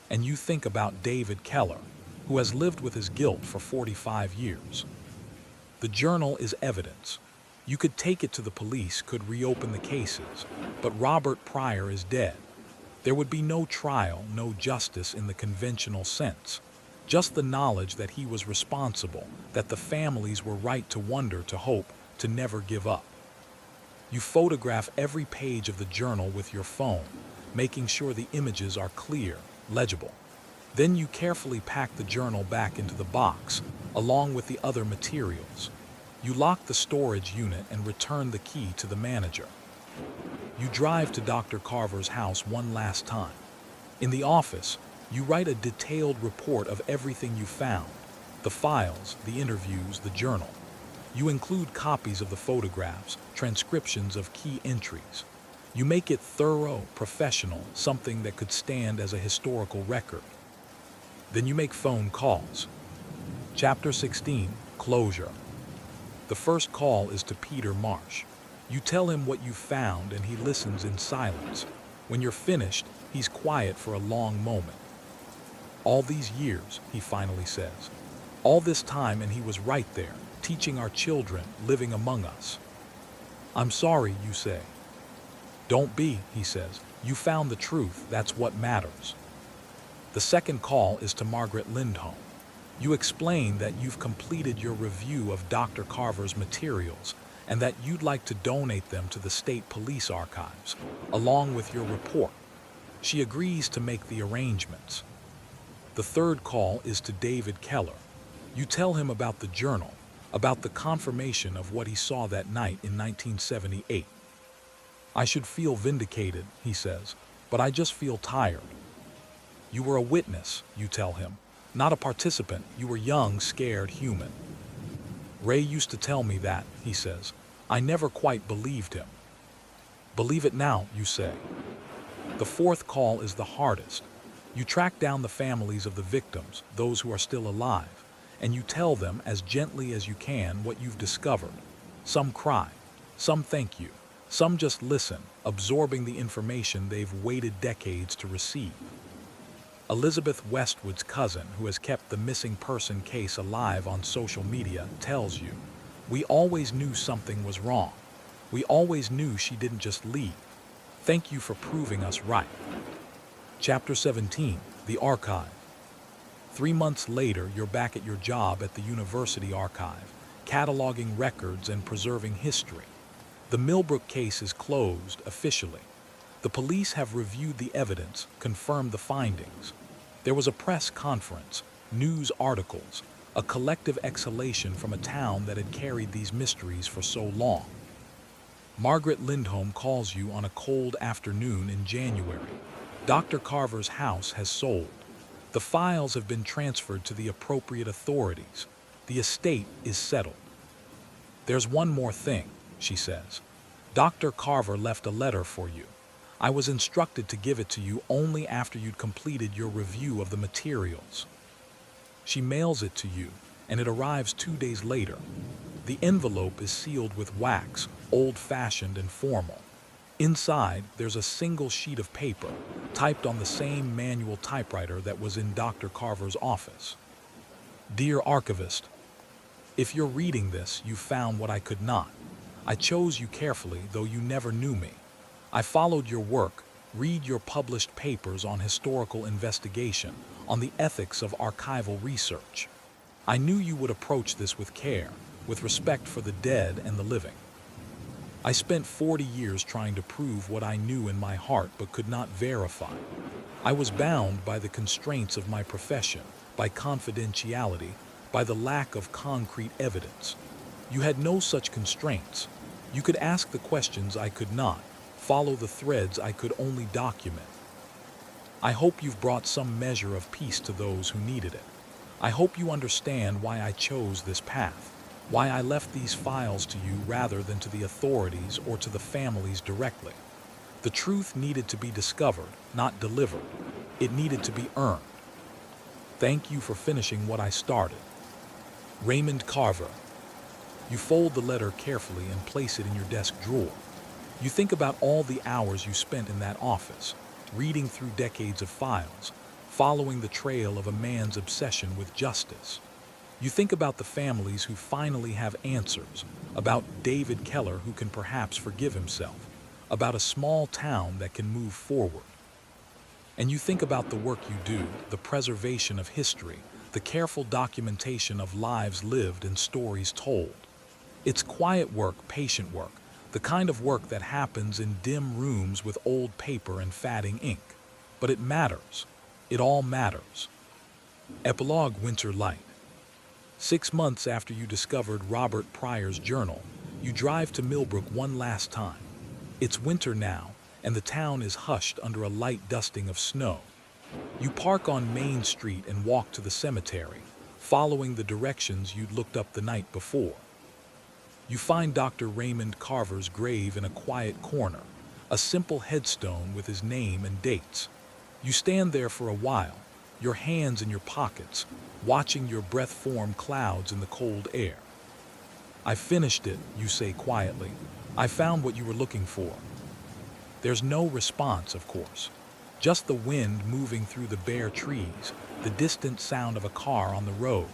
And you think about David Keller, who has lived with his guilt for 45 years. The journal is evidence. You could take it to the police, could reopen the cases, but Robert Pryor is dead. There would be no trial, no justice in the conventional sense. Just the knowledge that he was responsible, that the families were right to wonder, to hope, to never give up. You photograph every page of the journal with your phone, making sure the images are clear, legible. Then you carefully pack the journal back into the box, along with the other materials. You lock the storage unit and return the key to the manager. You drive to Dr. Carver's house one last time. In the office, you write a detailed report of everything you found, the files, the interviews, the journal. You include copies of the photographs, transcriptions of key entries. You make it thorough, professional, something that could stand as a historical record. Then you make phone calls. Chapter 16, Closure. The first call is to Peter Marsh. You tell him what you found and he listens in silence. When you're finished, he's quiet for a long moment. All these years, he finally says. All this time and he was right there, teaching our children, living among us. I'm sorry, you say. Don't be, he says. You found the truth, that's what matters. The second call is to Margaret Lindholm. You explain that you've completed your review of Dr. Carver's materials and that you'd like to donate them to the State Police Archives, along with your report. She agrees to make the arrangements. The third call is to David Keller. You tell him about the journal, about the confirmation of what he saw that night in 1978. I should feel vindicated, he says, but I just feel tired. You were a witness, you tell him, not a participant. You were young, scared, human. Ray used to tell me that, he says. I never quite believed him. Believe it now, you say. The fourth call is the hardest. You track down the families of the victims, those who are still alive, and you tell them as gently as you can what you've discovered. Some cry, some thank you, some just listen, absorbing the information they've waited decades to receive. Elizabeth Westwood's cousin, who has kept the missing person case alive on social media, tells you, we always knew something was wrong. We always knew she didn't just leave. Thank you for proving us right. Chapter 17, The Archive. 3 months later, you're back at your job at the University Archive, cataloging records and preserving history. The Millbrook case is closed officially. The police have reviewed the evidence, confirmed the findings. There was a press conference, news articles, a collective exhalation from a town that had carried these mysteries for so long. Margaret Lindholm calls you on a cold afternoon in January. Dr. Carver's house has sold. The files have been transferred to the appropriate authorities. The estate is settled. There's one more thing, she says. Dr. Carver left a letter for you. I was instructed to give it to you only after you'd completed your review of the materials. She mails it to you, and it arrives 2 days later. The envelope is sealed with wax, old-fashioned and formal. Inside, there's a single sheet of paper, typed on the same manual typewriter that was in Dr. Carver's office. Dear Archivist, if you're reading this, you found what I could not. I chose you carefully, though you never knew me. I followed your work, read your published papers on historical investigation, on the ethics of archival research. I knew you would approach this with care, with respect for the dead and the living. I spent 40 years trying to prove what I knew in my heart but could not verify. I was bound by the constraints of my profession, by confidentiality, by the lack of concrete evidence. You had no such constraints. You could ask the questions I could not, follow the threads I could only document. I hope you've brought some measure of peace to those who needed it. I hope you understand why I chose this path, why I left these files to you rather than to the authorities or to the families directly. The truth needed to be discovered, not delivered. It needed to be earned. Thank you for finishing what I started. Raymond Carver. You fold the letter carefully and place it in your desk drawer. You think about all the hours you spent in that office, reading through decades of files, following the trail of a man's obsession with justice. You think about the families who finally have answers, about David Keller who can perhaps forgive himself, about a small town that can move forward. And you think about the work you do, the preservation of history, the careful documentation of lives lived and stories told. It's quiet work, patient work, the kind of work that happens in dim rooms with old paper and fading ink. But it matters. It all matters. Epilogue Winter Light. 6 months after you discovered Robert Pryor's journal, you drive to Millbrook one last time. It's winter now, and the town is hushed under a light dusting of snow. You park on Main Street and walk to the cemetery, following the directions you'd looked up the night before. You find Dr. Raymond Carver's grave in a quiet corner, a simple headstone with his name and dates. You stand there for a while, your hands in your pockets, watching your breath form clouds in the cold air. I finished it, you say quietly. I found what you were looking for. There's no response, of course. Just the wind moving through the bare trees, the distant sound of a car on the road.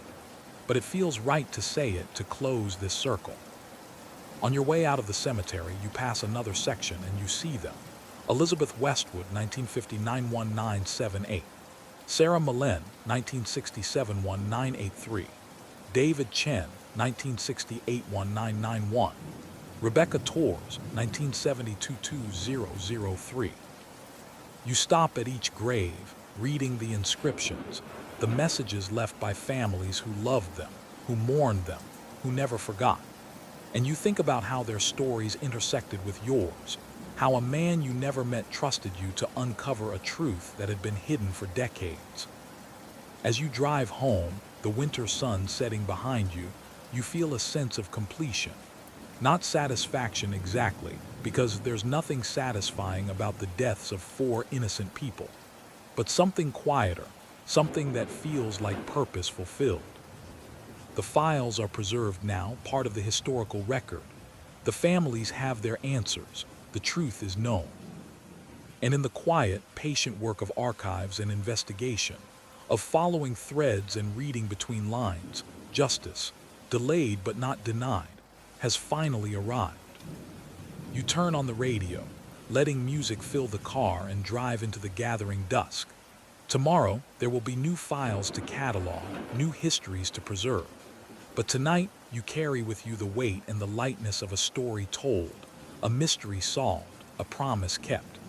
But it feels right to say it to close this circle. On your way out of the cemetery, you pass another section and you see them. Elizabeth Westwood, 1959-1978. Sarah Malin, 1967-1983. David Chen, 1968-1991. Rebecca Torres, 1972-2003. You stop at each grave, reading the inscriptions, the messages left by families who loved them, who mourned them, who never forgot. And you think about how their stories intersected with yours, how a man you never met trusted you to uncover a truth that had been hidden for decades. As you drive home, the winter sun setting behind you, you feel a sense of completion. Not satisfaction exactly, because there's nothing satisfying about the deaths of 4 innocent people, but something quieter, something that feels like purpose fulfilled. The files are preserved now, part of the historical record. The families have their answers. The truth is known. And in the quiet, patient work of archives and investigation, of following threads and reading between lines, justice, delayed but not denied, has finally arrived. You turn on the radio, letting music fill the car and drive into the gathering dusk. Tomorrow, there will be new files to catalog, new histories to preserve. But tonight, you carry with you the weight and the lightness of a story told, a mystery solved, a promise kept.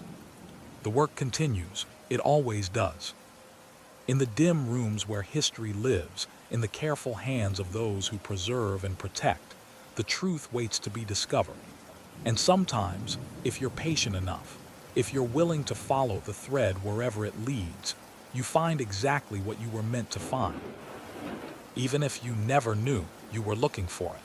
The work continues. It always does. In the dim rooms where history lives, in the careful hands of those who preserve and protect, the truth waits to be discovered. And sometimes, if you're patient enough, if you're willing to follow the thread wherever it leads, you find exactly what you were meant to find, even if you never knew you were looking for it.